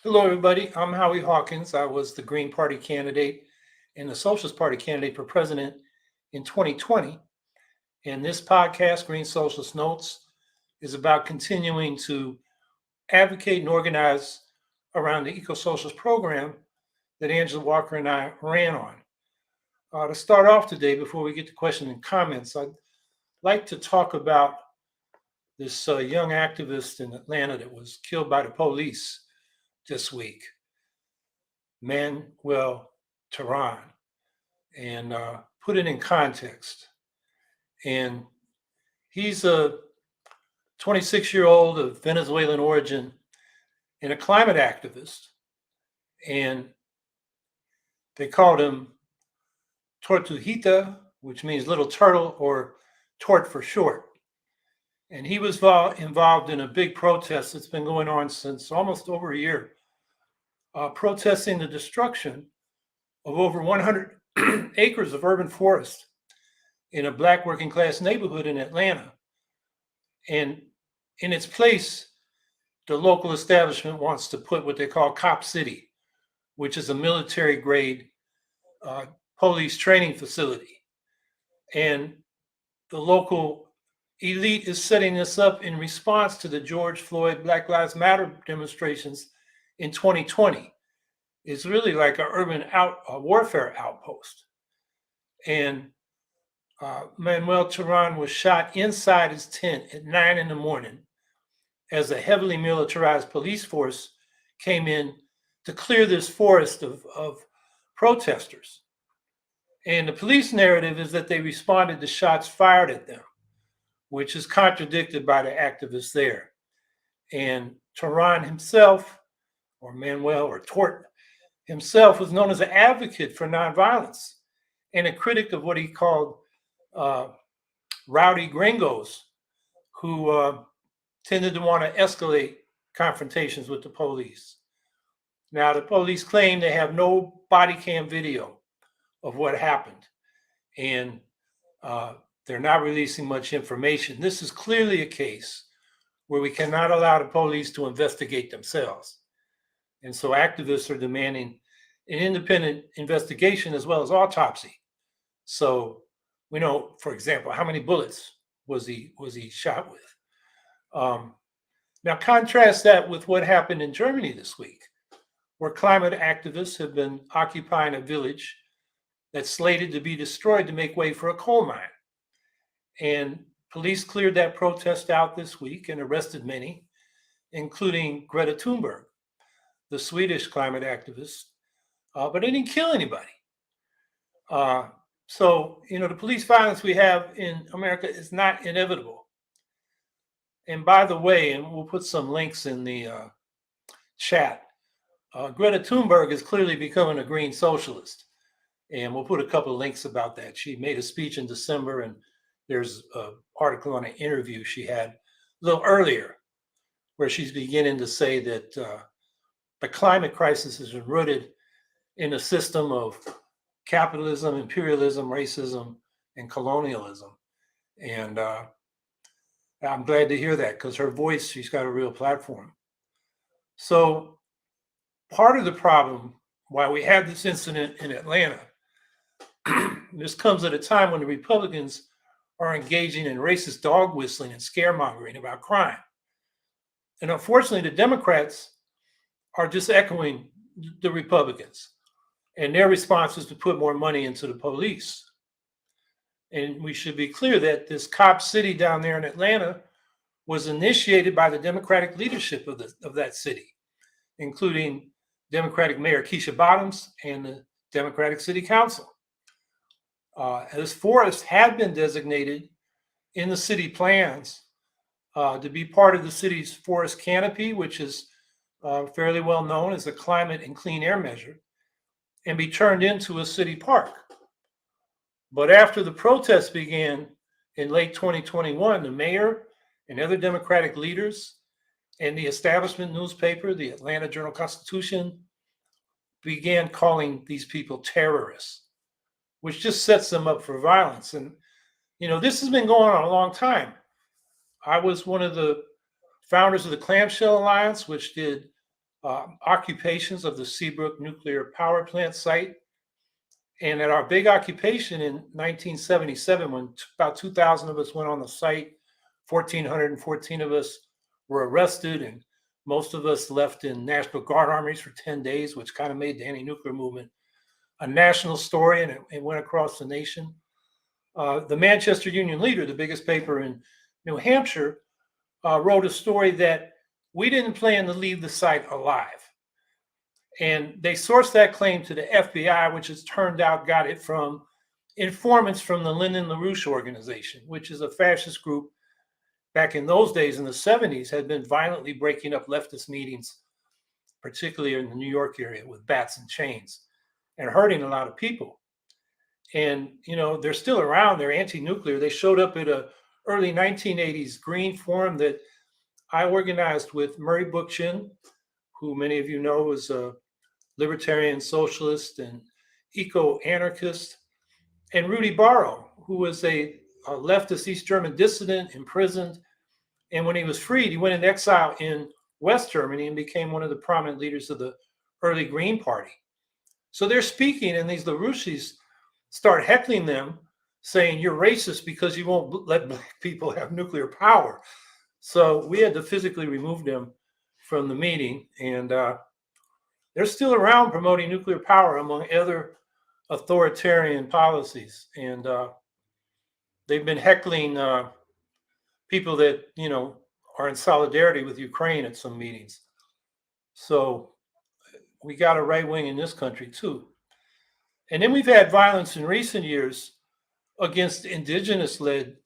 Hello, everybody. I'm Howie Hawkins. I was the Green Party candidate and the Socialist Party candidate for president in 2020. And this podcast, Green Socialist Notes, is about continuing to advocate and organize around the eco socialist program that Angela Walker and I ran on. To start off today, before we get to questions and comments, I'd like to talk about this young activist in Atlanta that was killed by the police this week, Manuel Tehran, and put it in context. And he's a 26-year-old of Venezuelan origin and a climate activist. And they called him Tortuguita, which means little turtle, or Tort for short. And he was involved in a big protest that's been going on since almost over a year, protesting the destruction of over 100 acres of urban forest in a Black working class neighborhood in Atlanta. And in its place, the local establishment wants to put what they call Cop City, which is a military grade police training facility. And the local elite is setting this up in response to the George Floyd Black Lives Matter demonstrations in 2020. It's really like an urban warfare outpost. And Manuel Tehran was shot inside his tent at 9 in the morning as a heavily militarized police force came in to clear this forest of protesters. And the police narrative is that they responded to shots fired at them, which is contradicted by the activists there. And Tehran himself, or Manuel or Tort himself, was known as an advocate for nonviolence and a critic of what he called rowdy gringos who tended to want to escalate confrontations with the police. Now, the police claim they have no body cam video of what happened, and they're not releasing much information. This is clearly a case where we cannot allow the police to investigate themselves. And so activists are demanding an independent investigation as well as autopsy. So we know, for example, how many bullets was he shot with. Now contrast that with what happened in Germany this week, where climate activists have been occupying a village that's slated to be destroyed to make way for a coal mine. And police cleared that protest out this week and arrested many, including Greta Thunberg, the Swedish climate activist, but they didn't kill anybody. So, the police violence we have in America is not inevitable. And by the way, and we'll put some links in the chat, Greta Thunberg is clearly becoming a green socialist. And we'll put a couple of links about that. She made a speech in December, and there's an article on an interview she had a little earlier where she's beginning to say that the climate crisis is rooted in a system of capitalism, imperialism, racism, and colonialism. And I'm glad to hear that because her voice, she's got a real platform. So part of the problem why we had this incident in Atlanta, this comes at a time when the Republicans are engaging in racist dog whistling and scaremongering about crime. And unfortunately, the Democrats are just echoing the Republicans. And their response is to put more money into the police. And we should be clear that this Cop City down there in Atlanta was initiated by the Democratic leadership of that city, including Democratic Mayor Keisha Bottoms and the Democratic City Council. This forest had been designated in the city plans to be part of the city's forest canopy, which is fairly well known as a climate and clean air measure, and be turned into a city park. But after the protests began in late 2021, the mayor and other Democratic leaders and the establishment newspaper, the Atlanta Journal-Constitution, began calling these people terrorists, which just sets them up for violence. And, this has been going on a long time. I was one of the founders of the Clamshell Alliance, which did occupations of the Seabrook nuclear power plant site. And at our big occupation in 1977, when about 2,000 of us went on the site, 1,414 of us were arrested, and most of us left in National Guard armies for 10 days, which kind of made the anti-nuclear movement a national story, and it went across the nation. The Manchester Union Leader, the biggest paper in New Hampshire, wrote a story that we didn't plan to leave the site alive. And they sourced that claim to the FBI, which has turned out got it from informants from the Lyndon LaRouche organization, which is a fascist group back in those days in the 70s, had been violently breaking up leftist meetings, particularly in the New York area with bats and chains, and hurting a lot of people. And, you know, they're still around. They're anti-nuclear. They showed up at a early 1980s Green Forum that I organized with Murray Bookchin, who many of you know was a libertarian socialist and eco-anarchist, and Rudy Barrow, who was a leftist East German dissident, imprisoned. And when he was freed, he went into exile in West Germany and became one of the prominent leaders of the early Green Party. So they're speaking, and these LaRouches start heckling them, saying, "You're racist because you won't let black people have nuclear power." So we had to physically remove them from the meeting, and they're still around promoting nuclear power among other authoritarian policies. And they've been heckling people that, you know, are in solidarity with Ukraine at some meetings. So we got a right wing in this country too. And then we've had violence in recent years against indigenous-led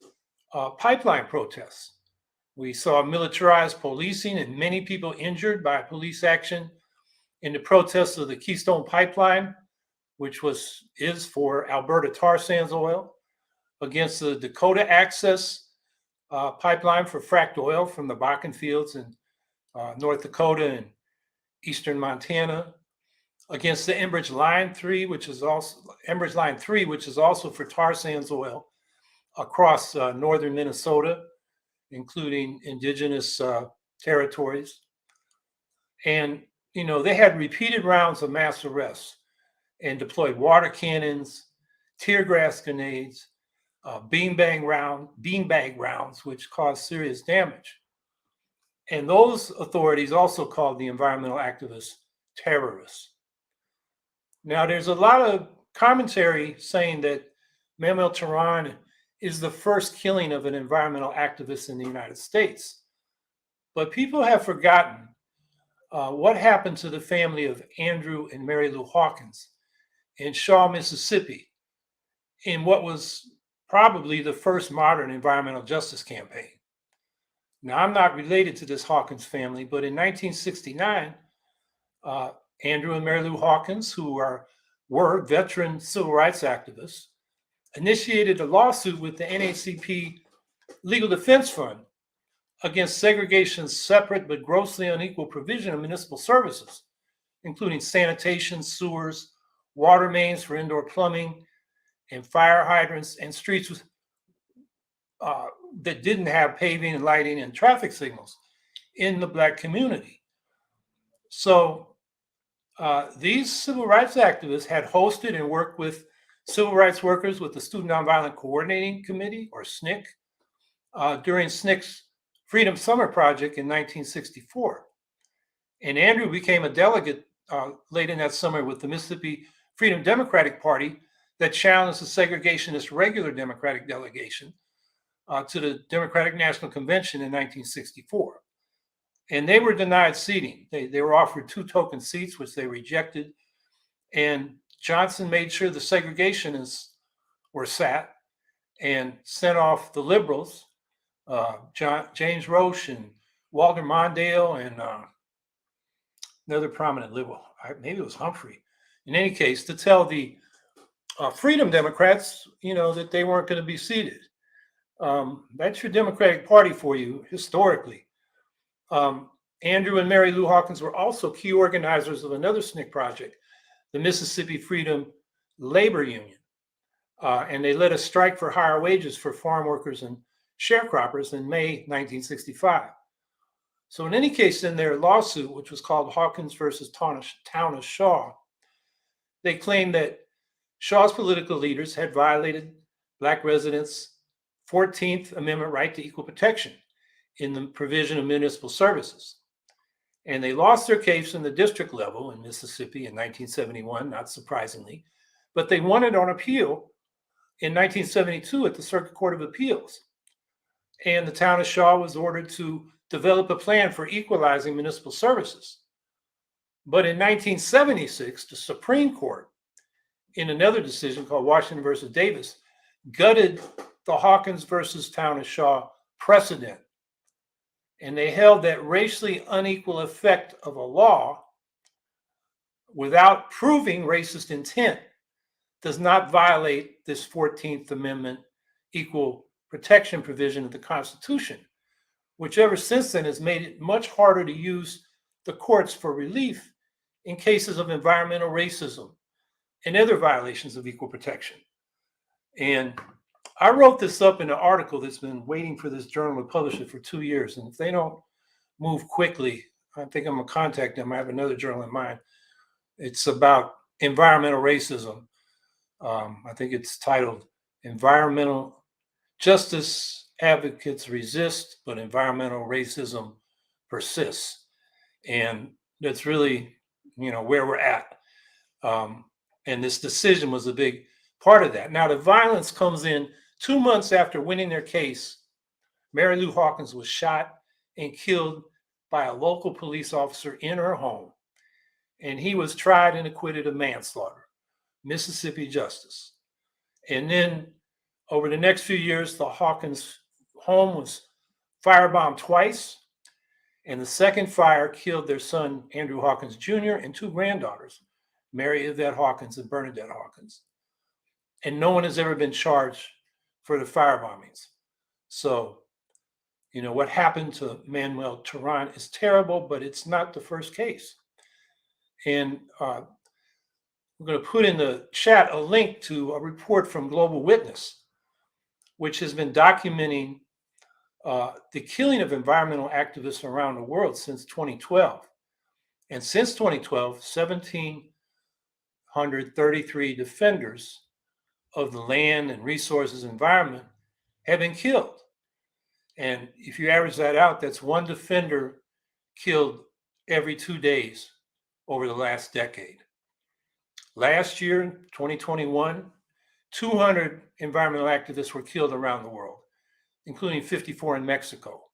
pipeline protests. We saw militarized policing and many people injured by police action in the protests of the Keystone Pipeline, which is for Alberta tar sands oil, against the Dakota Access Pipeline for fracked oil from the Bakken fields in North Dakota and eastern Montana, against the Enbridge Line 3, which is also for tar sands oil across northern Minnesota, including indigenous territories. And, you know, they had repeated rounds of mass arrests and deployed water cannons, tear gas grenades, beanbag rounds, which caused serious damage. And those authorities also called the environmental activists terrorists. Now, there's a lot of commentary saying that Mamel Tehran is the first killing of an environmental activist in the United States. But people have forgotten what happened to the family of Andrew and Mary Lou Hawkins in Shaw, Mississippi, in what was probably the first modern environmental justice campaign. Now, I'm not related to this Hawkins family, but in 1969, Andrew and Mary Lou Hawkins, who were veteran civil rights activists, initiated a lawsuit with the NAACP Legal Defense Fund against segregation's separate but grossly unequal provision of municipal services, including sanitation, sewers, water mains for indoor plumbing, and fire hydrants, and streets that didn't have paving and lighting and traffic signals in the Black community. So these civil rights activists had hosted and worked with civil rights workers with the Student Nonviolent Coordinating Committee, or SNCC, during SNCC's Freedom Summer Project in 1964. And Andrew became a delegate late in that summer with the Mississippi Freedom Democratic Party that challenged the segregationist regular Democratic delegation to the Democratic National Convention in 1964. And they were denied seating. They were offered 2 token seats, which they rejected. And Johnson made sure the segregationists were sat and sent off the liberals, James Roche and Walter Mondale, and another prominent liberal, maybe it was Humphrey. In any case, to tell the Freedom Democrats, you know, that they weren't going to be seated. That's your Democratic Party for you, historically. Andrew and Mary Lou Hawkins were also key organizers of another SNCC project, the Mississippi Freedom Labor Union. And they led a strike for higher wages for farm workers and sharecroppers in May 1965. So in any case, in their lawsuit, which was called Hawkins versus Town of Shaw, they claimed that Shaw's political leaders had violated Black residents' 14th Amendment right to equal protection in the provision of municipal services. And they lost their case in the district level in Mississippi in 1971, not surprisingly, but they won it on appeal in 1972 at the Circuit Court of Appeals. And the town of Shaw was ordered to develop a plan for equalizing municipal services. But in 1976, the Supreme Court, in another decision called Washington versus Davis, gutted the Hawkins versus Town of Shaw precedent. And they held that racially unequal effect of a law without proving racist intent does not violate this 14th Amendment equal protection provision of the Constitution, which ever since then has made it much harder to use the courts for relief in cases of environmental racism and other violations of equal protection. And I wrote this up in an article that's been waiting for this journal to publish it for 2 years. And if they don't move quickly, I think I'm going to contact them. I have another journal in mind. It's about environmental racism. I think it's titled Environmental Justice Advocates Resist, but Environmental Racism Persists. And that's really, where we're at. And this decision was a big part of that. Now, the violence comes in 2 months after winning their case. Mary Lou Hawkins was shot and killed by a local police officer in her home. And he was tried and acquitted of manslaughter, Mississippi justice. And then over the next few years, the Hawkins home was firebombed twice. And the second fire killed their son, Andrew Hawkins Jr., and 2 granddaughters, Mary Yvette Hawkins and Bernadette Hawkins. And no one has ever been charged for the firebombings. So, what happened to Manuel Tehran is terrible, but it's not the first case. And we're going to put in the chat a link to a report from Global Witness, which has been documenting the killing of environmental activists around the world since 2012. And since 2012, 1,733 defenders of the land and resources environment have been killed. And if you average that out, that's one defender killed every 2 days over the last decade. Last year, 2021, 200 environmental activists were killed around the world, including 54 in Mexico.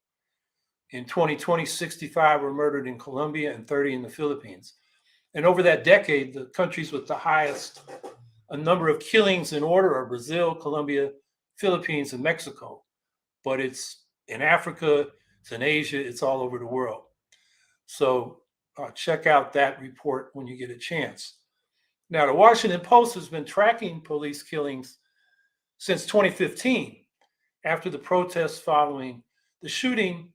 In 2020, 65 were murdered in Colombia and 30 in the Philippines. And over that decade, the countries with the highest number of killings in order are Brazil, Colombia, Philippines, and Mexico. But it's in Africa, it's in Asia, it's all over the world. So check out that report when you get a chance. Now, the Washington Post has been tracking police killings since 2015, after the protests following the shooting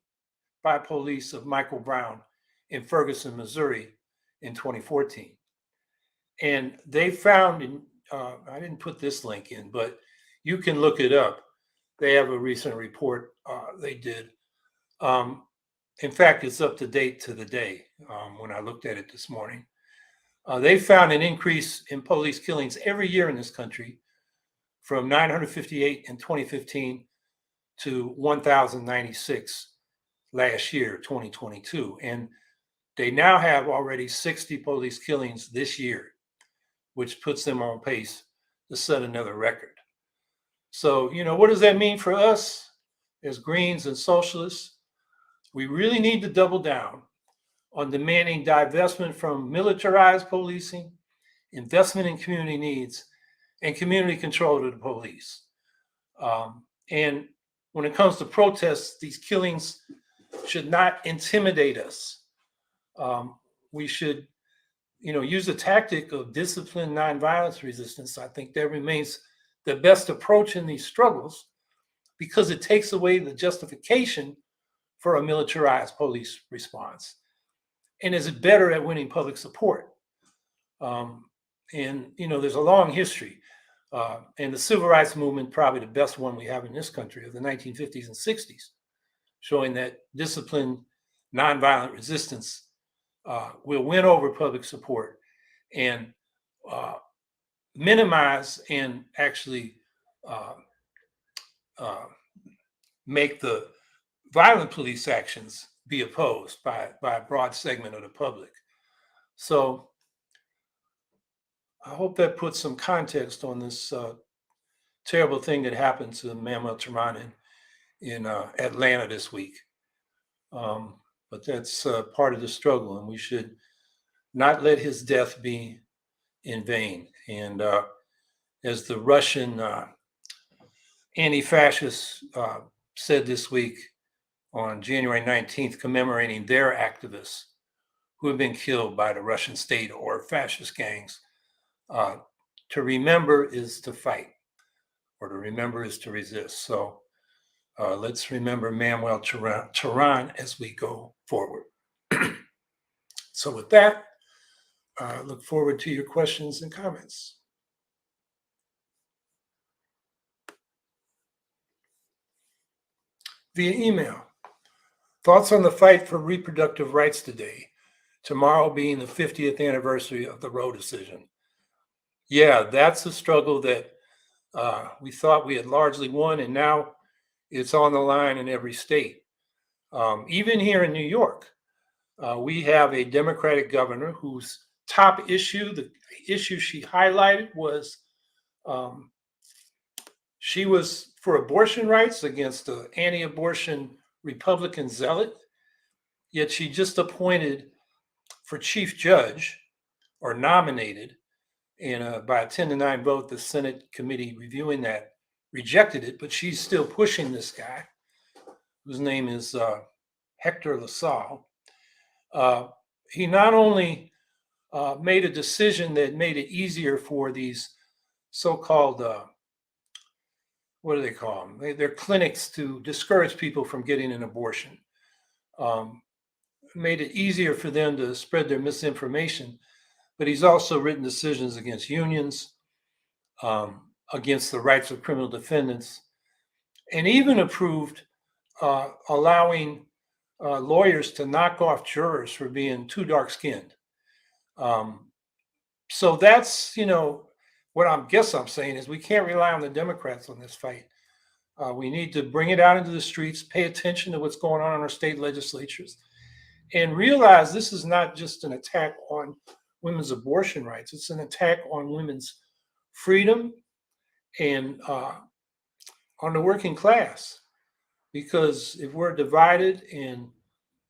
by police of Michael Brown in Ferguson, Missouri in 2014. And they found, I didn't put this link in, but you can look it up. They have a recent report they did. In fact, it's up to date to the day when I looked at it this morning. They found an increase in police killings every year in this country from 958 in 2015 to 1,096 last year, 2022. And they now have already 60 police killings this year, which puts them on pace to set another record. So, what does that mean for us as Greens and socialists? We really need to double down on demanding divestment from militarized policing, investment in community needs, and community control of the police. And when it comes to protests, these killings should not intimidate us. We should, use the tactic of disciplined nonviolence resistance. I think that remains the best approach in these struggles because it takes away the justification for a militarized police response and is better at winning public support. And there's a long history. And the civil rights movement, probably the best one we have in this country, of the 1950s and 60s, showing that disciplined nonviolent resistance will win over public support and minimize and actually uh, uh, make the violent police actions be opposed by a broad segment of the public. So I hope that puts some context on this terrible thing that happened to Manuel Tehran in Atlanta this week. But that's part of the struggle, and we should not let his death be in vain. And as the Russian anti-fascists said this week on January 19th, commemorating their activists who have been killed by the Russian state or fascist gangs, to remember is to fight, or to remember is to resist. So let's remember Manuel Tehran as we go forward. So with that, look forward to your questions and comments. Via email, thoughts on the fight for reproductive rights today, tomorrow being the 50th anniversary of the Roe decision. Yeah, that's a struggle that we thought we had largely won, and now it's on the line in every state. Even here in New York, we have a Democratic governor whose top issue, the issue she highlighted was she was for abortion rights against the anti-abortion Republican zealot, yet she just appointed for chief judge, or nominated, and by a 10-9 vote, the Senate committee reviewing that rejected it, but she's still pushing this guy, whose name is Hector LaSalle. He not only made a decision that made it easier for these so-called, what do they call them? They're clinics to discourage people from getting an abortion. Made it easier for them to spread their misinformation, but he's also written decisions against unions, against the rights of criminal defendants, and even approved allowing lawyers to knock off jurors for being too dark-skinned. So that's, what I'm saying is we can't rely on the Democrats on this fight. We need to bring it out into the streets, pay attention to what's going on in our state legislatures, and realize this is not just an attack on women's abortion rights. It's an attack on women's freedom and on the working class. Because if we're divided and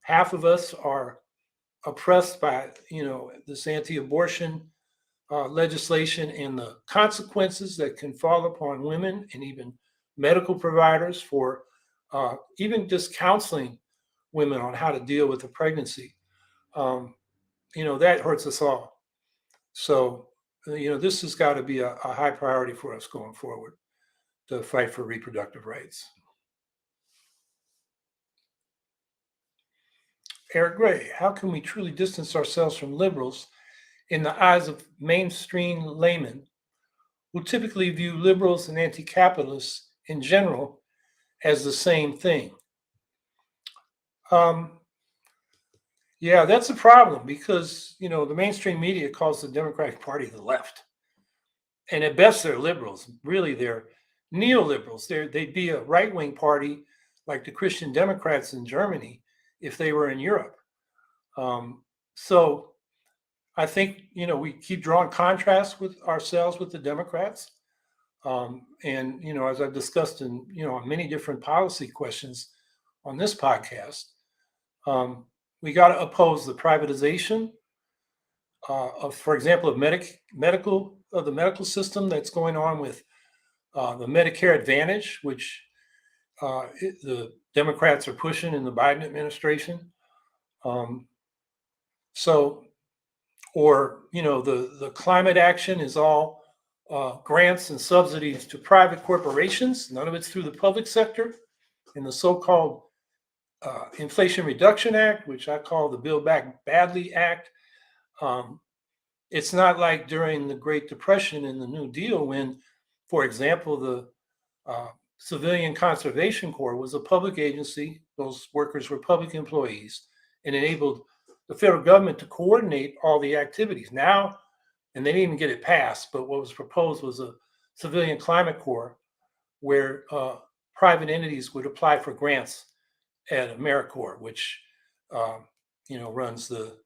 half of us are oppressed by, this anti-abortion legislation and the consequences that can fall upon women and even medical providers for even just counseling women on how to deal with a pregnancy, that hurts us all. So, this has got to be a high priority for us going forward, to fight for reproductive rights. Eric Gray, how can we truly distance ourselves from liberals in the eyes of mainstream laymen who typically view liberals and anti-capitalists in general as the same thing? Yeah, that's a problem because, the mainstream media calls the Democratic Party the left. And at best, they're liberals. Really, they're neoliberals. They'd be a right-wing party like the Christian Democrats in Germany if they were in Europe. So I think, we keep drawing contrasts with ourselves with the Democrats. And, as I've discussed in, many different policy questions on this podcast, we got to oppose the privatization of, for example, of the medical system that's going on with the Medicare Advantage, which the Democrats are pushing in the Biden administration. The climate action is all grants and subsidies to private corporations. None of it's through the public sector. In the so-called Inflation Reduction Act, which I call the Build Back Badly Act, it's not like during the Great Depression and the New Deal when, for example, the Civilian Conservation Corps was a public agency. Those workers were public employees, and enabled the federal government to coordinate all the activities. Now, and they didn't even get it passed, but what was proposed was a civilian climate corps where private entities would apply for grants at AmeriCorps, which runs the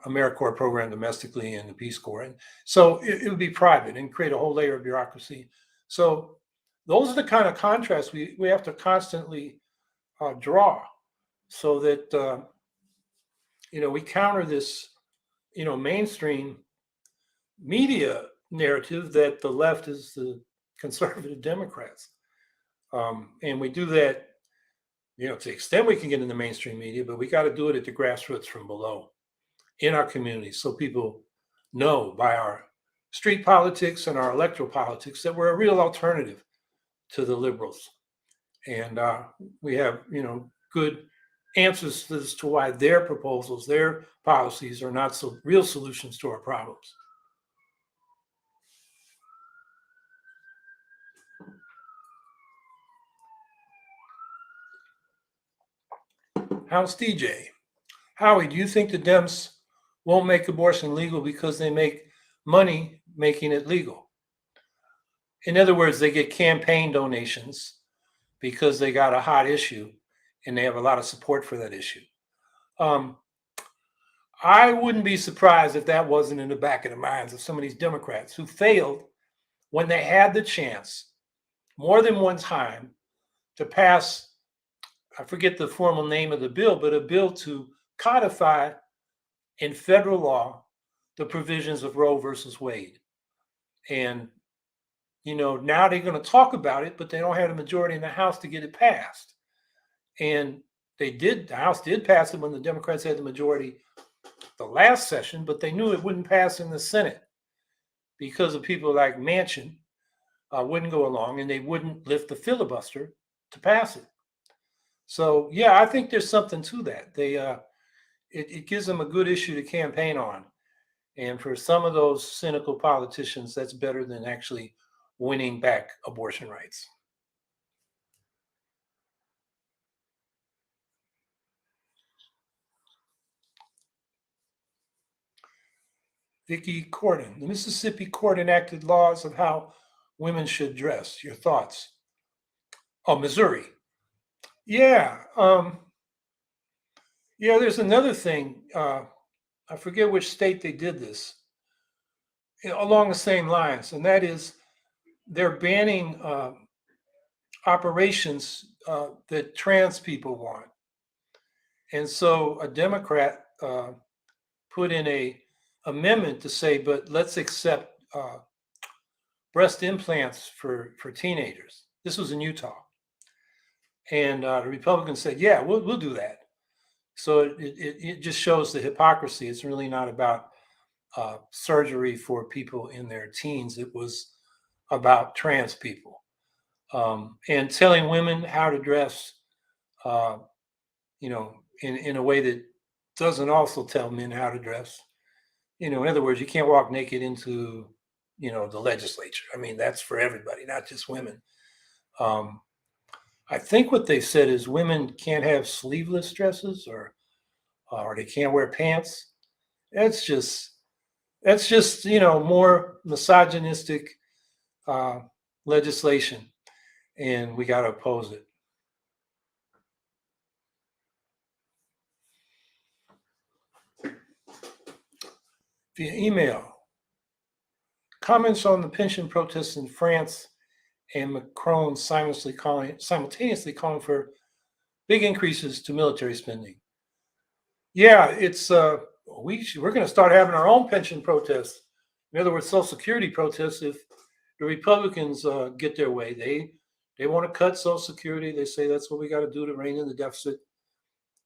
AmeriCorps program domestically and the Peace Corps. And so it would be private and create a whole layer of bureaucracy. So those are the kind of contrasts we have to constantly draw so that, we counter this, mainstream media narrative that the left is the conservative Democrats. And we do that, to the extent we can get in the mainstream media, but we got to do it at the grassroots from below in our communities so people know by our street politics and our electoral politics that we're a real alternative to the liberals. And we have, good answers as to why their proposals, their policies are not so real solutions to our problems. How's DJ? Howie, do you think the Dems won't make abortion legal because they make money making it legal? In other words, they get campaign donations because they got a hot issue and they have a lot of support for that issue. I wouldn't be surprised if that wasn't in the back of the minds of some of these Democrats who failed when they had the chance more than one time to pass, I forget the formal name of the bill, but a bill to codify in federal law the provisions of Roe versus Wade. And, now they're going to talk about it, but they don't have a majority in the House to get it passed. And the House did pass it when the Democrats had the majority the last session, but they knew it wouldn't pass in the Senate because of people like Manchin wouldn't go along and they wouldn't lift the filibuster to pass it. So, yeah, I think there's something to that. It gives them a good issue to campaign on. And for some of those cynical politicians, that's better than actually winning back abortion rights. Vicki Corden, the Mississippi court enacted laws of how women should dress. Your thoughts? Oh, Missouri. Yeah. There's another thing. I forget which state they did this along the same lines, and that is they're banning operations that trans people want. And so a Democrat put in a amendment to say, but let's accept breast implants for teenagers. This was in Utah. And the Republicans said, yeah, we'll do that. So it just shows the hypocrisy. It's really not about surgery for people in their teens. It was about trans people. And telling women how to dress, in a way that doesn't also tell men how to dress. In other words, you can't walk naked into, the legislature. I mean, that's for everybody, not just women. I think what they said is women can't have sleeveless dresses or they can't wear pants. That's just more misogynistic legislation, and we got to oppose it. Via email, comments on the pension protests in France and Macron simultaneously calling for big increases to military spending. Yeah, it's we're going to start having our own pension protests. In other words, Social Security protests if the Republicans get their way. They want to cut Social Security. They say that's what we got to do to rein in the deficit.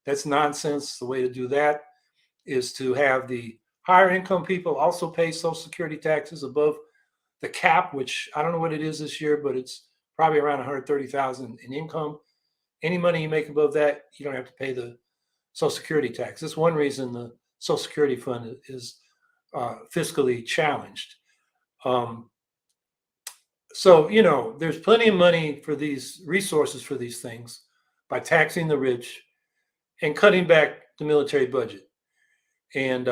That's nonsense. The way to do that is to have the higher income people also pay Social Security taxes above the cap, which I don't know what it is this year, but it's probably around $130,000 in income. Any money you make above that, you don't have to pay the Social Security tax. That's one reason the Social Security fund is fiscally challenged. So, there's plenty of money for these resources for these things by taxing the rich and cutting back the military budget. And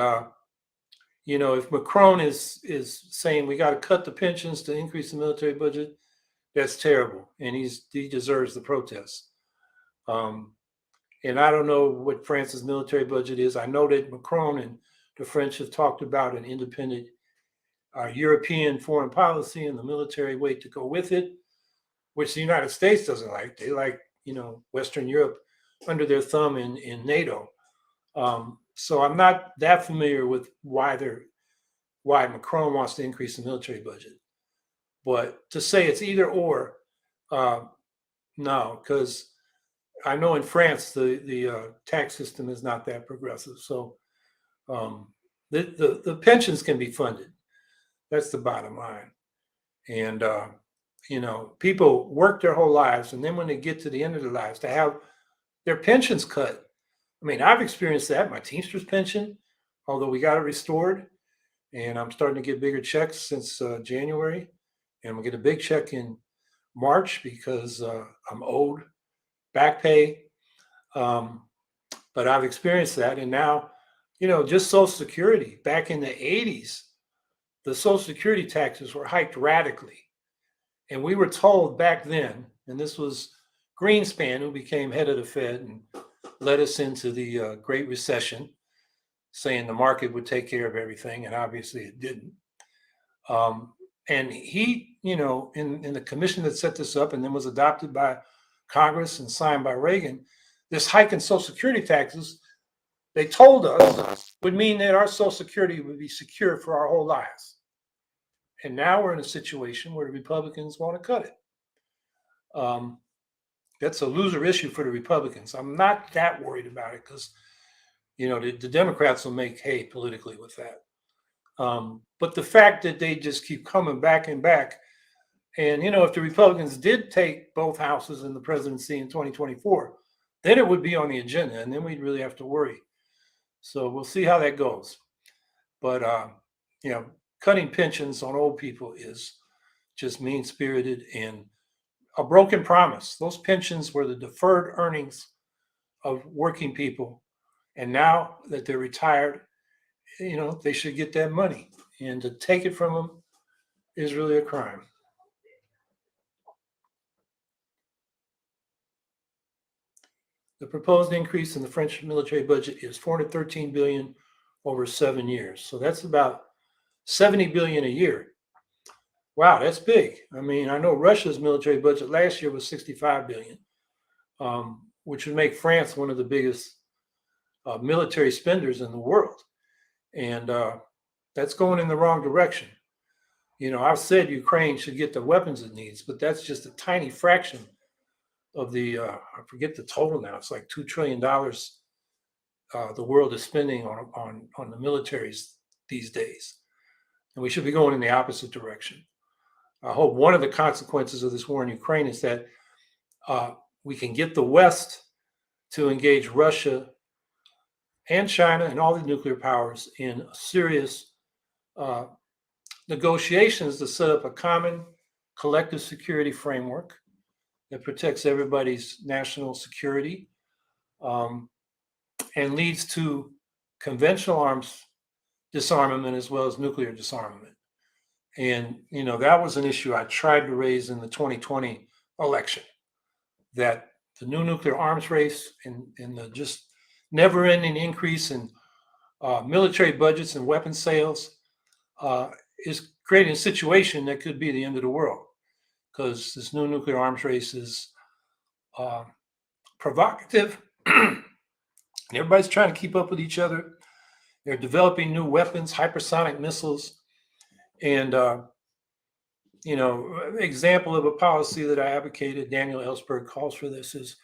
if Macron is saying we got to cut the pensions to increase the military budget, that's terrible, and he deserves the protests. And I don't know what France's military budget is. I know that Macron and the French have talked about an independent European foreign policy and the military weight to go with it, which the United States doesn't like. They like, Western Europe under their thumb in NATO. So I'm not that familiar with why Macron wants to increase the military budget. But to say it's either or, no, because I know in France the tax system is not that progressive. So the pensions can be funded. That's the bottom line. And people work their whole lives, and then when they get to the end of their lives, to have their pensions cut. I mean, I've experienced that. My Teamsters pension, although we got it restored, and I'm starting to get bigger checks since January, and we'll get a big check in March because I'm owed back pay. But I've experienced that, and now, just Social Security. Back in the 80s, the Social Security taxes were hiked radically. And we were told back then, and this was Greenspan, who became head of the Fed and led us into the Great Recession, saying the market would take care of everything, and obviously it didn't. And he, in the commission that set this up and then was adopted by Congress and signed by Reagan, this hike in Social Security taxes, they told us, would mean that our Social Security would be secure for our whole lives. And now we're in a situation where the Republicans want to cut it. That's a loser issue for the Republicans. I'm not that worried about it because, the Democrats will make hay politically with that. But the fact that they just keep coming back and back, and, if the Republicans did take both houses in the presidency in 2024, then it would be on the agenda, and then we'd really have to worry. So we'll see how that goes. But, cutting pensions on old people is just mean-spirited and a broken promise. Those pensions were the deferred earnings of working people. And now that they're retired, they should get that money. And to take it from them is really a crime. The proposed increase in the French military budget is $413 billion over 7 years. So that's about $70 billion a year. Wow, that's big. I mean, I know Russia's military budget last year was $65 billion, which would make France one of the biggest military spenders in the world. And that's going in the wrong direction. I've said Ukraine should get the weapons it needs, but that's just a tiny fraction of the, I forget the total now. It's like $2 trillion the world is spending on the militaries these days. And we should be going in the opposite direction. I hope one of the consequences of this war in Ukraine is that we can get the West to engage Russia and China and all the nuclear powers in serious negotiations to set up a common collective security framework that protects everybody's national security and leads to conventional arms disarmament as well as nuclear disarmament. And, that was an issue I tried to raise in the 2020 election, that the new nuclear arms race and the just never-ending increase in military budgets and weapon sales is creating a situation that could be the end of the world, because this new nuclear arms race is provocative. Everybody's trying to keep up with each other. They're developing new weapons, hypersonic missiles. And, example of a policy that I advocated, Daniel Ellsberg calls for this, is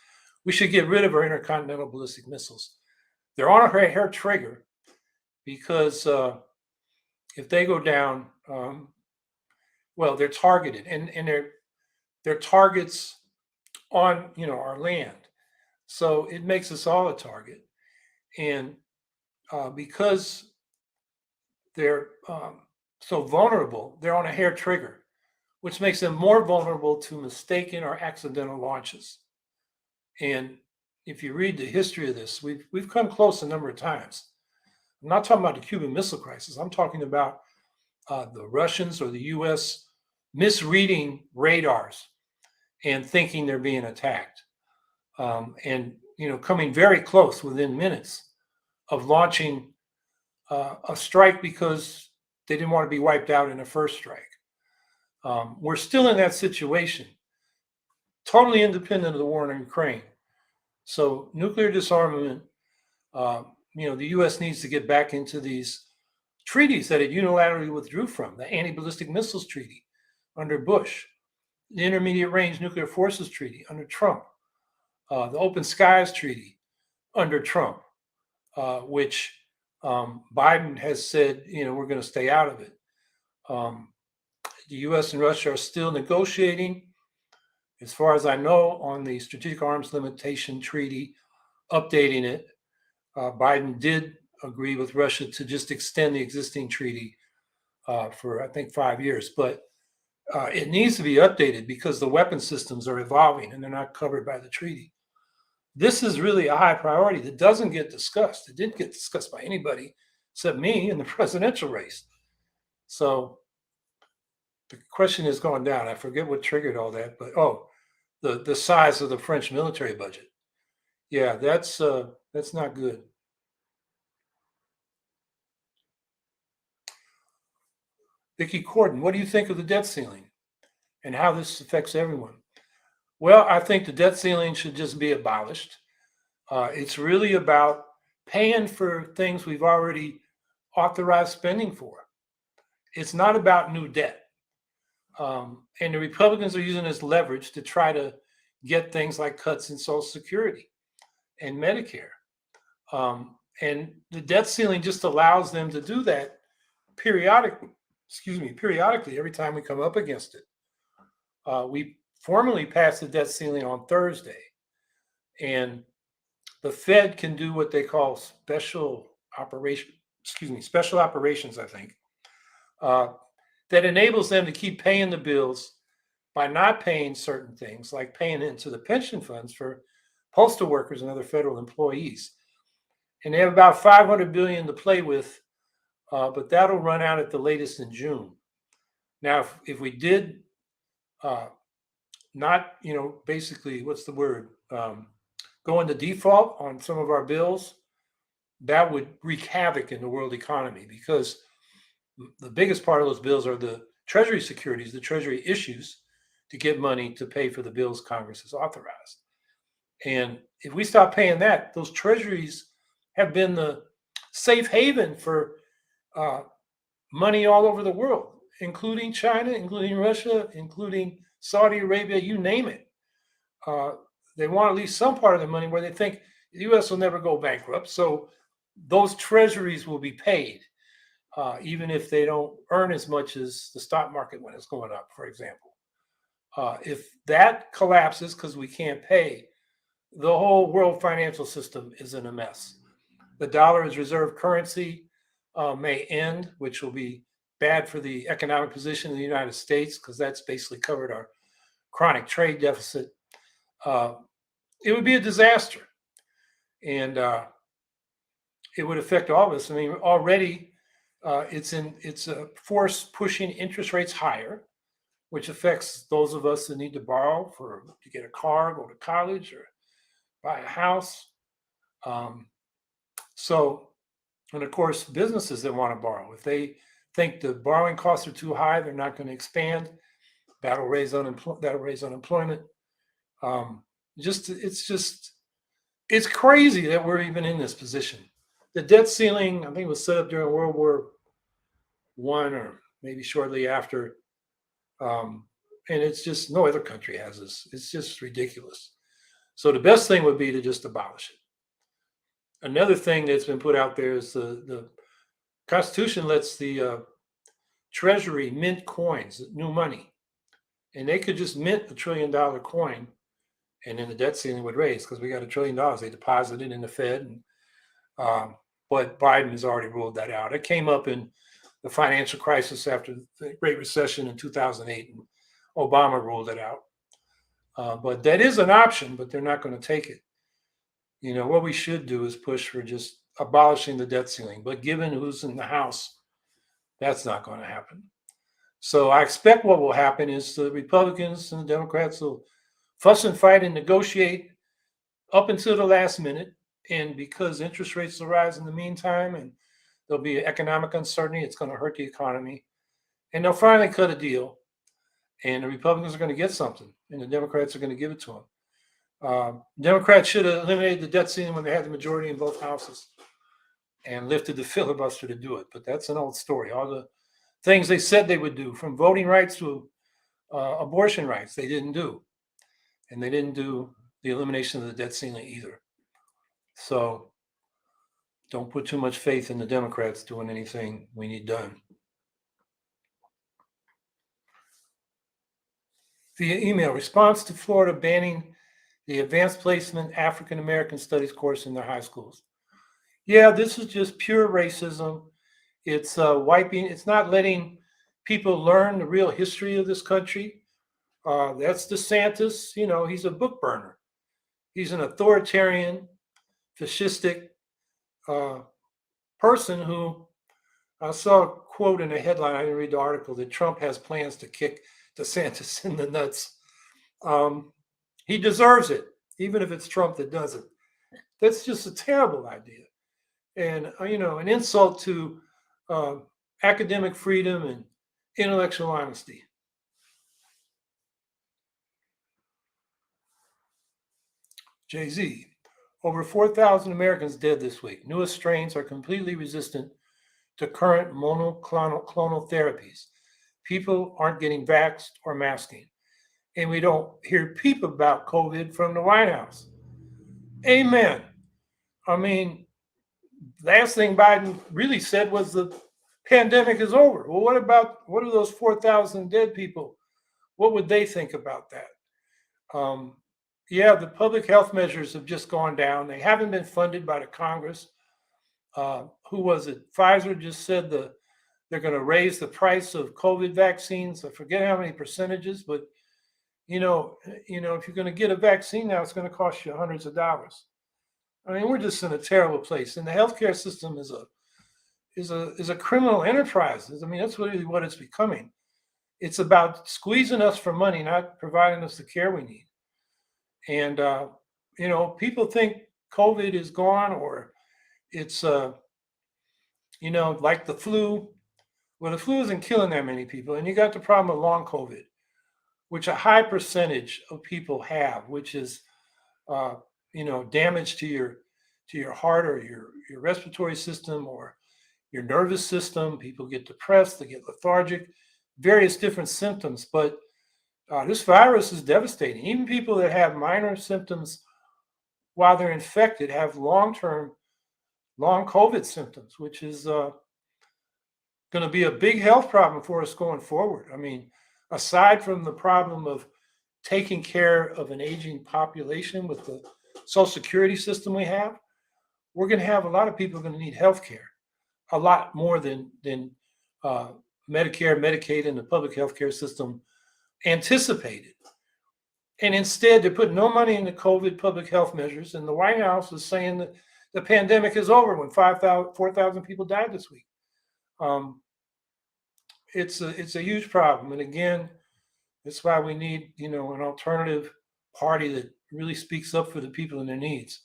we should get rid of our intercontinental ballistic missiles. They're on a hair trigger because if they go down, they're targeted and they're targets on, our land. So it makes us all a target. And because they're so vulnerable, they're on a hair trigger, which makes them more vulnerable to mistaken or accidental launches. And if you read the history of this, we've come close a number of times. I'm not talking about the Cuban Missile Crisis. I'm talking about the Russians or the U.S. misreading radars and thinking they're being attacked, and coming very close within minutes of launching a strike because they didn't want to be wiped out in the first strike. We're still in that situation, totally independent of the war in Ukraine. So nuclear disarmament, the U.S. needs to get back into these treaties that it unilaterally withdrew from, the Anti-Ballistic Missiles Treaty under Bush, the Intermediate Range Nuclear Forces Treaty under Trump, the Open Skies Treaty under Trump, which Biden has said, we're going to stay out of it. The U.S. and Russia are still negotiating, as far as I know, on the Strategic Arms Limitation Treaty, updating it. Biden did agree with Russia to just extend the existing treaty for, I think, 5 years. But it needs to be updated because the weapon systems are evolving and they're not covered by the treaty. This is really a high priority that doesn't get discussed. It didn't get discussed by anybody except me in the presidential race. So the question is going down. I forget what triggered all that, but the size of the French military budget. Yeah, that's not good. Vicki Corden, what do you think of the debt ceiling and how this affects everyone? Well, I think the debt ceiling should just be abolished. It's really about paying for things we've already authorized spending for. It's not about new debt. And the Republicans are using this leverage to try to get things like cuts in Social Security and Medicare. And the debt ceiling just allows them to do that periodically every time we come up against it. We formally passed the debt ceiling on Thursday, and the Fed can do what they call special operations, I think, that enables them to keep paying the bills by not paying certain things, like paying into the pension funds for postal workers and other federal employees. And they have about $500 billion to play with, but that'll run out at the latest in June. Now, if we did not, basically, what's the word? Go into default on some of our bills, that would wreak havoc in the world economy because the biggest part of those bills are the Treasury securities, the Treasury issues to get money to pay for the bills Congress has authorized. And if we stop paying that, those Treasuries have been the safe haven for money all over the world, including China, including Russia, including Saudi Arabia, you name it. They want at least some part of the money where they think the U.S. will never go bankrupt. So those treasuries will be paid, even if they don't earn as much as the stock market when it's going up, for example. If that collapses because we can't pay, the whole world financial system is in a mess. The dollar as reserve currency may end, which will be bad for the economic position of the United States because that's basically covered our chronic trade deficit. It would be a disaster, and it would affect all of us. I mean, already it's a force pushing interest rates higher, which affects those of us that need to borrow to get a car, go to college, or buy a house. And of course, businesses that want to borrow, if they think the borrowing costs are too high, they're not going to expand. That'll raise unemployment. It's crazy that we're even in this position. The debt ceiling, I think, was set up during World War I or maybe shortly after. And it's just no other country has this. It's just ridiculous. So the best thing would be to just abolish it. Another thing that's been put out there is the Constitution lets the Treasury mint coins, new money, and they could just mint $1 trillion coin, and then the debt ceiling would raise because we got $1 trillion. They deposited in the Fed, but Biden has already ruled that out. It came up in the financial crisis after the Great Recession in 2008, and Obama ruled it out. But that is an option, but they're not going to take it. What we should do is push for just abolishing the debt ceiling. But given who's in the House, that's not going to happen. So I expect what will happen is the Republicans and the Democrats will fuss and fight and negotiate up until the last minute. And because interest rates will rise in the meantime and there'll be economic uncertainty, it's going to hurt the economy. And they'll finally cut a deal. And the Republicans are going to get something, and the Democrats are going to give it to them. Democrats should have eliminated the debt ceiling when they had the majority in both houses and lifted the filibuster to do it. But that's an old story. All the things they said they would do, from voting rights to abortion rights, they didn't do. And they didn't do the elimination of the debt ceiling either. So don't put too much faith in the Democrats doing anything we need done. Via email, response to Florida banning the advanced placement African American studies course in their high schools. Yeah, this is just pure racism. It's it's not letting people learn the real history of this country. That's DeSantis. He's a book burner. He's an authoritarian, fascistic person who I saw a quote in a headline. I didn't read the article that Trump has plans to kick DeSantis in the nuts. He deserves it, even if it's Trump that does it. That's just a terrible idea. And, an insult to academic freedom and intellectual honesty. Jay-Z, over 4,000 Americans dead this week. Newest strains are completely resistant to current monoclonal therapies. People aren't getting vaxxed or masking. And we don't hear peep about COVID from the White House. Amen. I mean, last thing Biden really said was the pandemic is over. Well, what are those 4,000 dead people? What would they think about that? The public health measures have just gone down. They haven't been funded by the Congress. Who was it? Pfizer just said they're going to raise the price of COVID vaccines. I forget how many percentages, but if you're going to get a vaccine now, it's going to cost you hundreds of dollars. I mean, we're just in a terrible place, and the healthcare system is a criminal enterprise. I mean, that's really what it's becoming. It's about squeezing us for money, not providing us the care we need. And people think COVID is gone or it's like the flu. Well, the flu isn't killing that many people, and you got the problem of long COVID, which a high percentage of people have, which is damage to your heart or your respiratory system or your nervous system. People get depressed, they get lethargic, various different symptoms. But this virus is devastating. Even people that have minor symptoms while they're infected have long COVID symptoms, which is going to be a big health problem for us going forward. I mean, aside from the problem of taking care of an aging population with the Social Security system we have, we're going to have a lot of people going to need health care, a lot more than Medicare, Medicaid, and the public health care system anticipated. And instead, they're putting no money into COVID public health measures. And the White House is saying that the pandemic is over when 4,000 people died this week. It's a huge problem. And again, that's why we need, an alternative party that really speaks up for the people and their needs.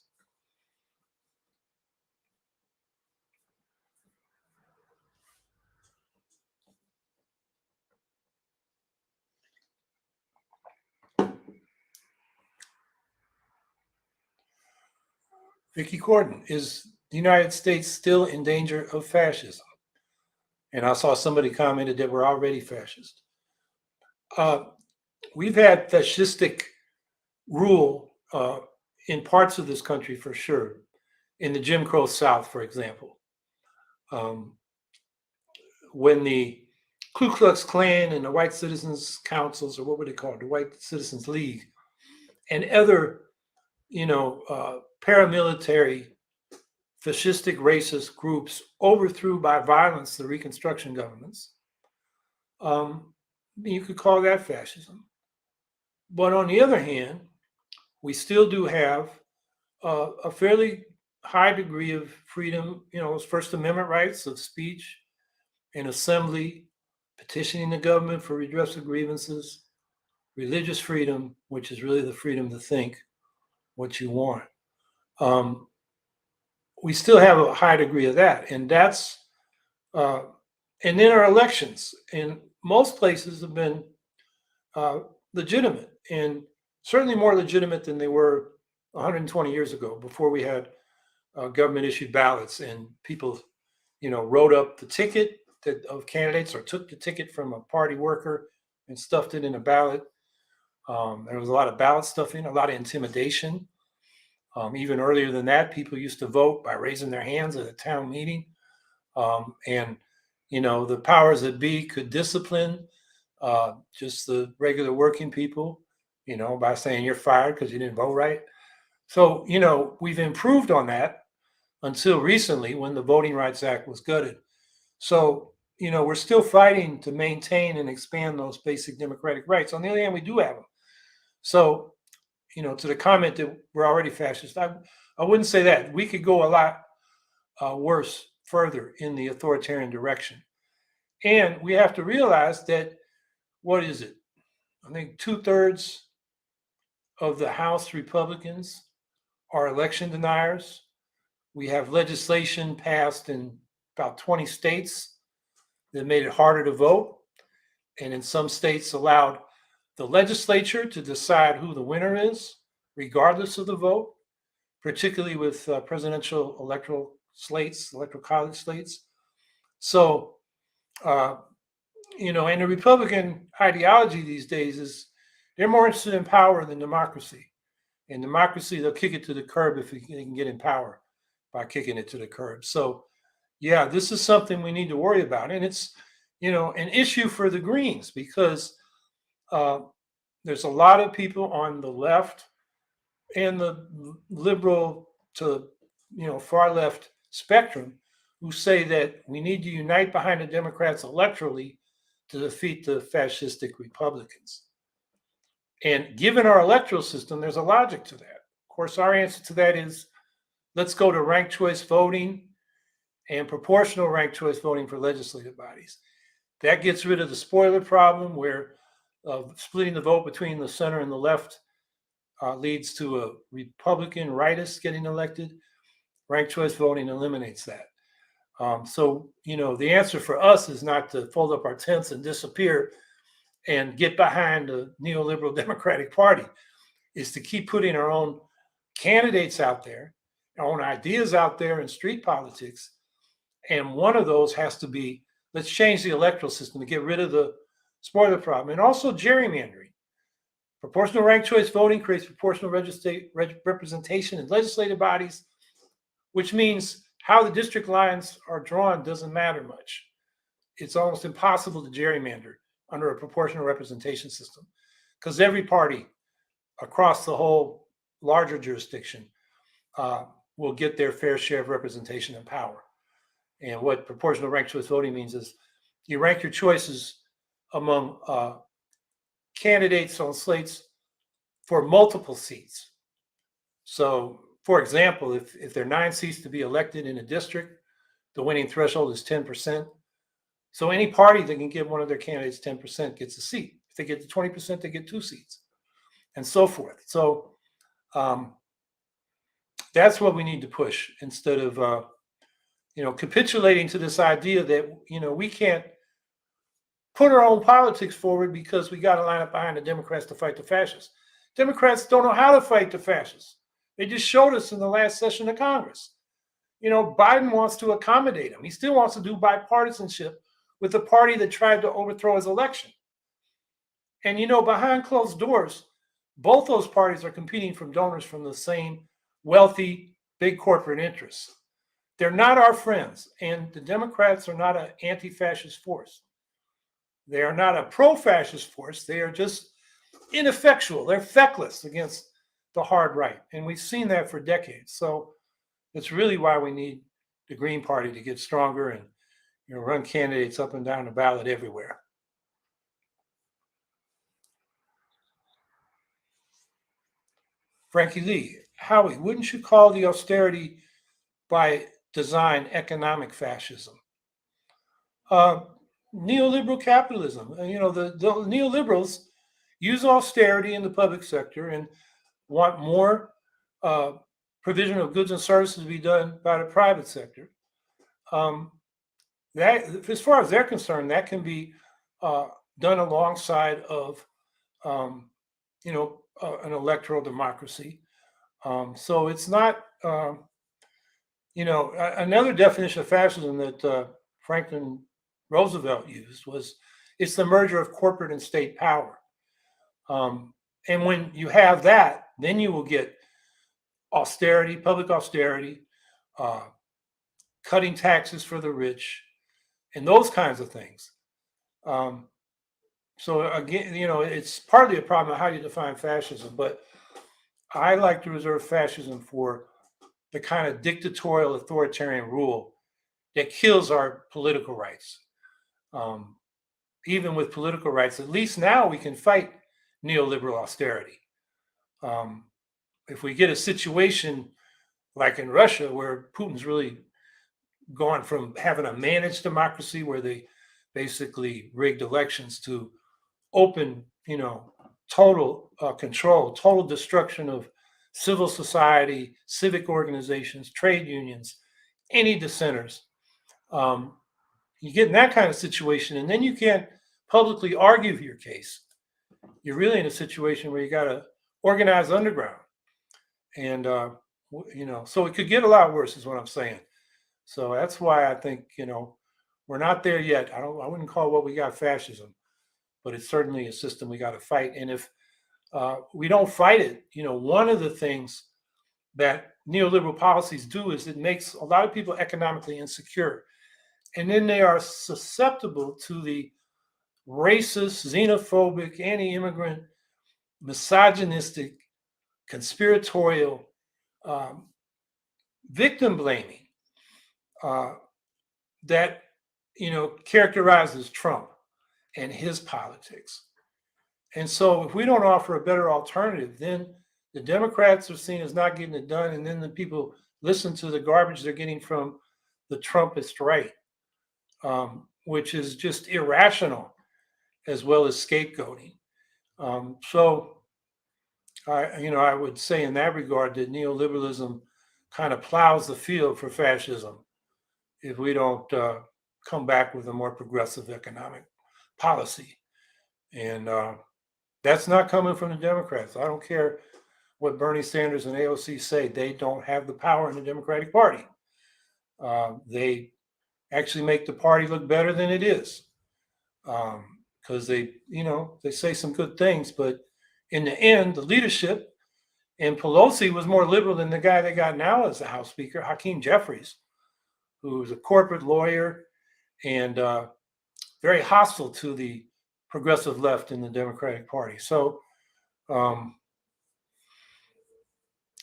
Vicky Corden, is the United States still in danger of fascism? And I saw somebody commented that we're already fascist. We've had fascistic rule in parts of this country for sure. In the Jim Crow South, for example, when the Ku Klux Klan and the White Citizens Councils, or what would they call it, the White Citizens League, and other, paramilitary, fascistic, racist groups overthrew by violence the Reconstruction governments, you could call that fascism. But on the other hand, we still do have a fairly high degree of freedom, First Amendment rights of speech and assembly, petitioning the government for redress of grievances, religious freedom, which is really the freedom to think what you want. We still have a high degree of that, and uh, and then our elections in most places have been legitimate, and certainly more legitimate than they were 120 years ago, before we had government issued ballots and people, wrote up the ticket of candidates or took the ticket from a party worker and stuffed it in a ballot. There was a lot of ballot stuffing, a lot of intimidation. Even earlier than that, people used to vote by raising their hands at a town meeting. And, the powers that be could discipline just the regular working people, by saying you're fired because you didn't vote right. So, we've improved on that until recently when the Voting Rights Act was gutted. So, we're still fighting to maintain and expand those basic democratic rights. On the other hand, we do have them. So, to the comment that we're already fascist, I wouldn't say that. We could go a lot worse further in the authoritarian direction. And we have to realize that, what is it? I think 2/3 of the House Republicans are election deniers. We have legislation passed in about 20 states that made it harder to vote. And in some states allowed the legislature to decide who the winner is, regardless of the vote, particularly with presidential electoral slates, electoral college slates. So, and the Republican ideology these days is they're more interested in power than democracy. In democracy, they'll kick it to the curb if they can get in power by kicking it to the curb. So, yeah, this is something we need to worry about. And it's, an issue for the Greens because there's a lot of people on the left and the liberal to, far left spectrum who say that we need to unite behind the Democrats electorally to defeat the fascistic Republicans. And given our electoral system, there's a logic to that. Of course, our answer to that is let's go to ranked choice voting and proportional ranked choice voting for legislative bodies. That gets rid of the spoiler problem where splitting the vote between the center and the left leads to a Republican rightist getting elected. Ranked choice voting eliminates that. So, the answer for us is not to fold up our tents and disappear and get behind the neoliberal Democratic Party, is to keep putting our own candidates out there, our own ideas out there in street politics. And one of those has to be, let's change the electoral system to get rid of the spoiler problem and also gerrymandering. Proportional ranked choice voting creates proportional representation in legislative bodies, which means how the district lines are drawn doesn't matter much. It's almost impossible to gerrymander under a proportional representation system because every party across the whole larger jurisdiction will get their fair share of representation and power. And what proportional ranked choice voting means is you rank your choices among candidates on slates for multiple seats. So, for example, if there are 9 seats to be elected in a district, the winning threshold is 10%. So any party that can give one of their candidates 10% gets a seat. If they get to 20%, they get 2 seats, and so forth. So that's what we need to push instead of capitulating to this idea that we can't put our own politics forward because we got to line up behind the Democrats to fight the fascists. Democrats don't know how to fight the fascists. They just showed us in the last session of Congress. Biden wants to accommodate him. He still wants to do bipartisanship with the party that tried to overthrow his election. And behind closed doors, both those parties are competing from donors from the same wealthy, big corporate interests. They're not our friends, and the Democrats are not an anti-fascist force. They are not a pro-fascist force. They are just ineffectual. They're feckless against the hard right, and we've seen that for decades. So it's really why we need the Green Party to get stronger and run candidates up and down the ballot everywhere. Frankie Lee. Howie, wouldn't you call the austerity by design economic fascism? Uh, Neoliberal capitalism. The neoliberals use austerity in the public sector and want more uh, provision of goods and services to be done by the private sector. Um, that, as far as they're concerned, that can be uh, done alongside of, um, an electoral democracy. So it's not, another definition of fascism that Franklin Roosevelt used was it's the merger of corporate and state power. Um, and when you have that, then you will get austerity, public austerity, uh, cutting taxes for the rich, and those kinds of things. Um, so again, it's partly a problem of how you define fascism, but I like to reserve fascism for the kind of dictatorial authoritarian rule that kills our political rights. Um, Even with political rights, at least now we can fight neoliberal austerity. Um, if we get a situation like in Russia, where Putin's really gone from having a managed democracy where they basically rigged elections to open, total control, total destruction of civil society, civic organizations, trade unions, any dissenters. Um, you get in that kind of situation, and then you can't publicly argue your case. You're really in a situation where you got to organize underground, and so it could get a lot worse, is what I'm saying. So that's why I think we're not there yet. I wouldn't call what we got fascism, but it's certainly a system we got to fight. And if we don't fight it, one of the things that neoliberal policies do is it makes a lot of people economically insecure, and then they are susceptible to the racist, xenophobic, anti-immigrant, misogynistic, conspiratorial, um, victim blaming uh, that characterizes Trump and his politics. And so, if we don't offer a better alternative, then the Democrats are seen as not getting it done, and then the people listen to the garbage they're getting from the Trumpist right, which is just irrational as well as scapegoating. So, I would say in that regard that neoliberalism kind of plows the field for fascism if we don't come back with a more progressive economic policy. And that's not coming from the Democrats. I don't care what Bernie Sanders and AOC say. They don't have the power in the Democratic Party. They actually make the party look better than it is, because they say some good things, but in the end, the leadership, and Pelosi was more liberal than the guy they got now as the House Speaker, Hakeem Jeffries, who's a corporate lawyer and very hostile to the progressive left in the Democratic Party. So,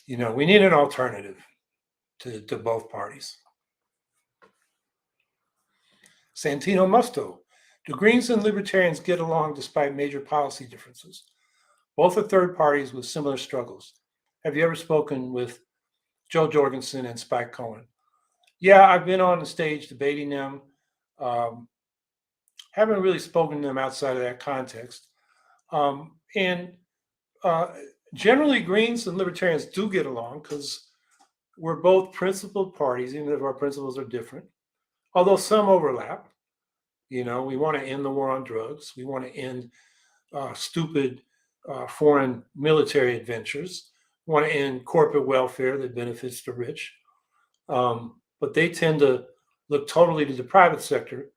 we need an alternative to both parties. Santino Musto. Do Greens and Libertarians get along despite major policy differences? Both are third parties with similar struggles. Have you ever spoken with Joe Jorgensen and Spike Cohen? Yeah, I've been on the stage debating them. Haven't really spoken to them outside of that context. And generally, Greens and Libertarians do get along because we're both principled parties, even if our principles are different, although some overlap. We want to end the war on drugs. We want to end stupid foreign military adventures. We want to end corporate welfare that benefits the rich. But they tend to look totally to the private sector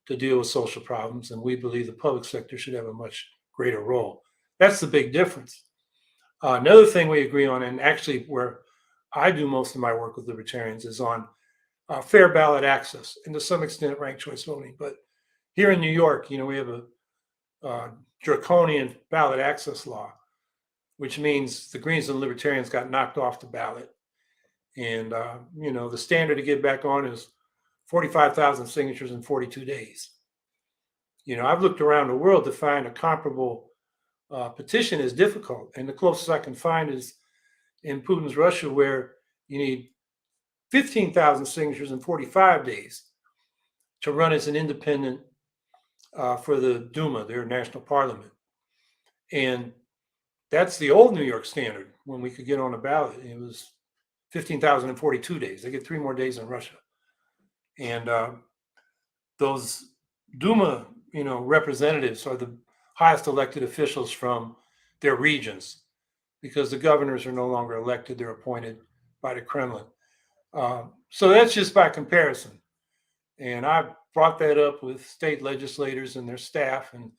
to deal with social problems, and we believe the public sector should have a much greater role. That's the big difference. Another thing we agree on, and actually where I do most of my work with libertarians, is on fair ballot access and to some extent ranked choice voting. But here in New York, we have a draconian ballot access law, which means the Greens and Libertarians got knocked off the ballot. And, the standard to get back on is 45,000 signatures in 42 days. I've looked around the world to find a comparable petition is difficult. And the closest I can find is in Putin's Russia, where you need 15,000 signatures in 45 days to run as an independent for the Duma, their national parliament. And that's the old New York standard when we could get on a ballot. It was 15,000 in 42 days. They get 3 more days in Russia. And those Duma, representatives are the highest elected officials from their regions, because the governors are no longer elected; they're appointed by the Kremlin. So that's just by comparison. And I brought that up with state legislators and their staff, and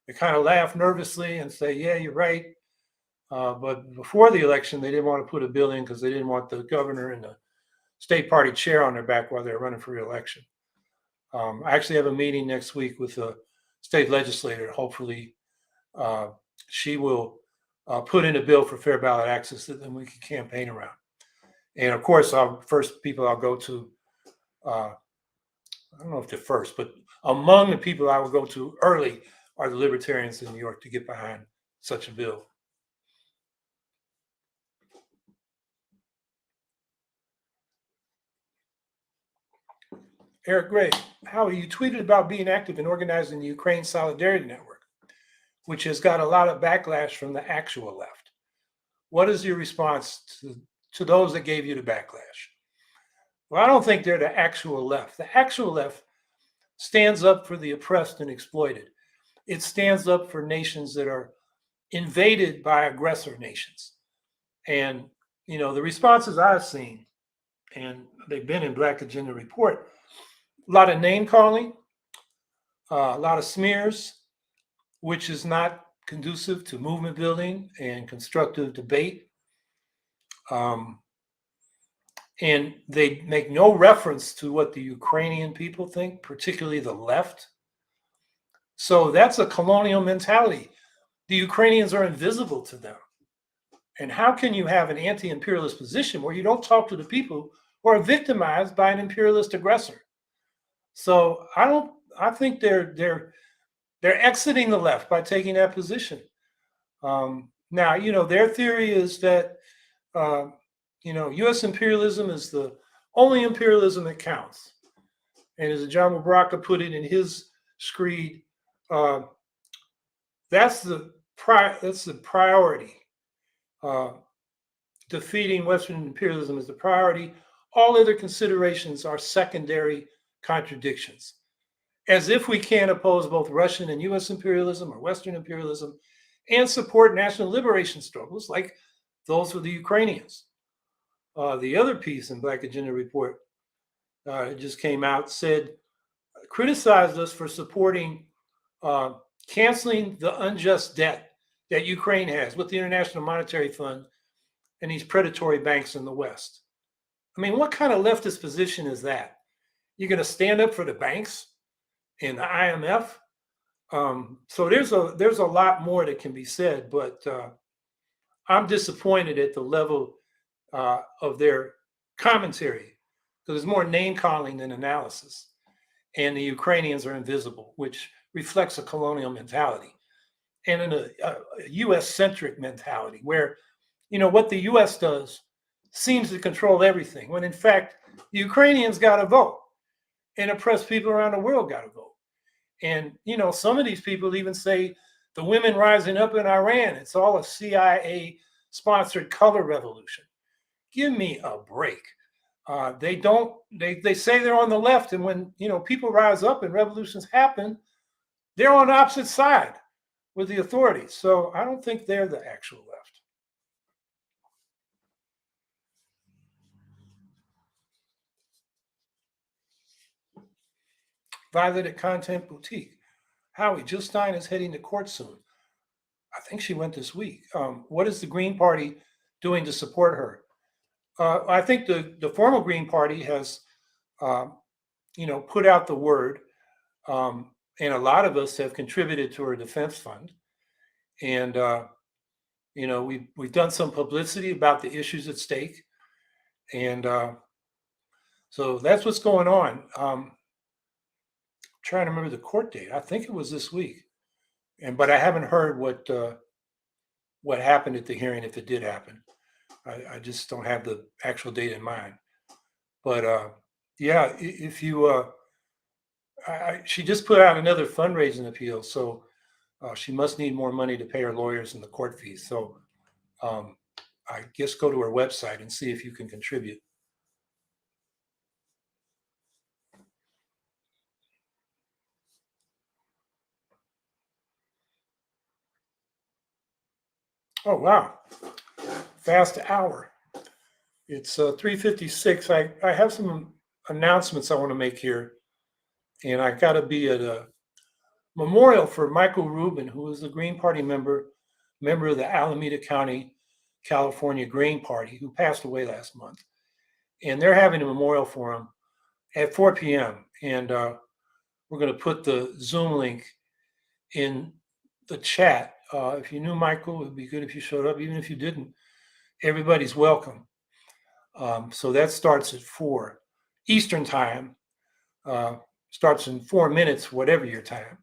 they kind of laugh nervously and say, "Yeah, you're right." But before the election, they didn't want to put a bill in because they didn't want the governor and the state party chair on their back while they're running for re-election. I actually have a meeting next week with a state legislator. Hopefully, she will put in a bill for fair ballot access that then we can campaign around. And of course, our first people I'll go to, I don't know if they're first, but among the people I will go to early are the libertarians in New York to get behind such a bill. Eric Gray, Howie, you tweeted about being active in organizing the Ukraine Solidarity Network, which has got a lot of backlash from the actual left. What is your response to those that gave you the backlash? Well, I don't think they're the actual left. The actual left stands up for the oppressed and exploited. It stands up for nations that are invaded by aggressor nations. And, the responses I've seen, and they've been in Black Agenda Report, a lot of name calling, a lot of smears, which is not conducive to movement building and constructive debate. And they make no reference to what the Ukrainian people think, particularly the left. So that's a colonial mentality. The Ukrainians are invisible to them. And how can you have an anti-imperialist position where you don't talk to the people who are victimized by an imperialist aggressor? So I think they're exiting the left by taking that position. Now, their theory is that U.S. imperialism is the only imperialism that counts. And as John Mubaraka put it in his screed, that's the priority. Defeating Western imperialism is the priority. All other considerations are secondary contradictions. As if we can't oppose both Russian and U.S. imperialism or Western imperialism and support national liberation struggles like those of the Ukrainians. The other piece in Black Agenda Report, it just came out, criticized us for supporting canceling the unjust debt that Ukraine has with the International Monetary Fund and these predatory banks in the West. I mean, what kind of leftist position is that? You're going to stand up for the banks and the IMF? So there's a lot more that can be said, but I'm disappointed at the level of their commentary, because there's more name calling than analysis. And the Ukrainians are invisible, which reflects a colonial mentality and a U.S.-centric mentality where, what the U.S. does seems to control everything, when in fact, the Ukrainians got to vote and oppressed people around the world got to vote. And, some of these people even say the women rising up in Iran, it's all a CIA-sponsored color revolution. Give me a break. They say they're on the left, and when people rise up and revolutions happen, they're on the opposite side with the authorities. So I don't think they're the actual left. Violet Content Boutique. Howie, Jill Stein is heading to court soon. I think she went this week. What is the Green Party doing to support her? I think the formal Green Party has, put out the word, and a lot of us have contributed to her defense fund. And we've done some publicity about the issues at stake, and so that's what's going on. Trying to remember the court date. I think it was this week, but I haven't heard what happened at the hearing, if it did happen. I just don't have the actual date in mind. But yeah, if you, she just put out another fundraising appeal, so she must need more money to pay her lawyers and the court fees. So um, I guess go to her website and see if you can contribute. Oh wow, fast hour. It's 3:56. I have some announcements I want to make here, and I got to be at a memorial for Michael Rubin, who was a Green Party member of the Alameda County, California Green Party, who passed away last month. And they're having a memorial for him at 4 p.m. And we're going to put the Zoom link in the chat. If you knew Michael, it would be good if you showed up. Even if you didn't, everybody's welcome. So that starts at 4 Eastern time. Starts in 4 minutes, whatever your time.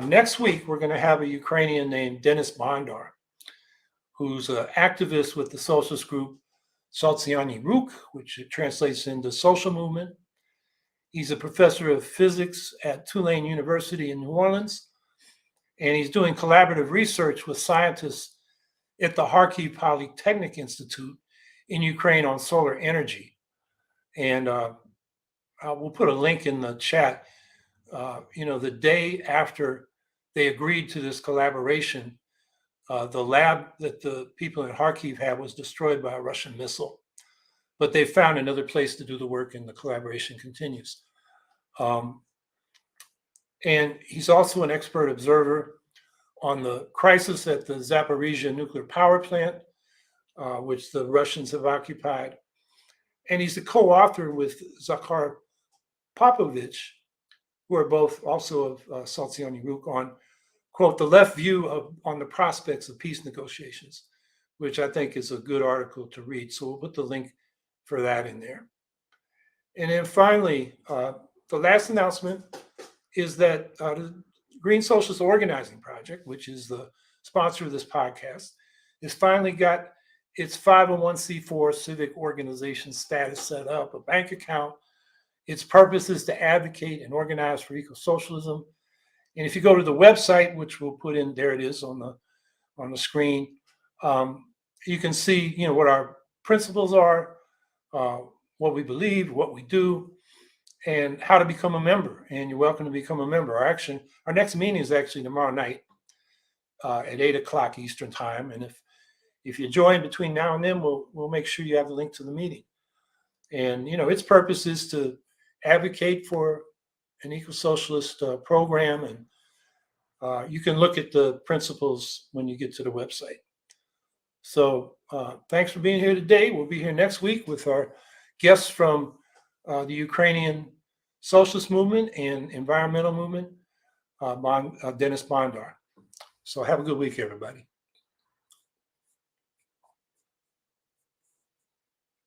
Next week, we're going to have a Ukrainian named Denis Bondar, who's an activist with the socialist group Sociální Ruch, which translates into social movement. He's a professor of physics at Tulane University in New Orleans, and he's doing collaborative research with scientists at the Kharkiv Polytechnic Institute in Ukraine on solar energy. And we'll put a link in the chat. The day after they agreed to this collaboration, the lab that the people in Kharkiv had was destroyed by a Russian missile. But they found another place to do the work, and the collaboration continues. And he's also an expert observer on the crisis at the Zaporizhia nuclear power plant, which the Russians have occupied. And he's a co-author with Zakhar Popovich, who are both also of Sociální Ruch, on, quote, the left view on the prospects of peace negotiations, which I think is a good article to read. So we'll put the link for that in there. And then finally, the last announcement is that the Green Socialist Organizing Project, which is the sponsor of this podcast, has finally got its 501c4 civic organization status set up, a bank account. Its purpose is to advocate and organize for eco-socialism. And if you go to the website, which we'll put in, there it is on the screen, you can see what our principles are, what we believe, what we do, and how to become a member. And you're welcome to become a member. Our next meeting is actually tomorrow night at 8 o'clock Eastern time. And if you join between now and then, we'll make sure you have the link to the meeting. And its purpose is to advocate for an eco-socialist program, and you can look at the principles when you get to the website. So thanks for being here today. We'll be here next week with our guests from the Ukrainian socialist movement and environmental movement, Denis Bondar. So have a good week, everybody.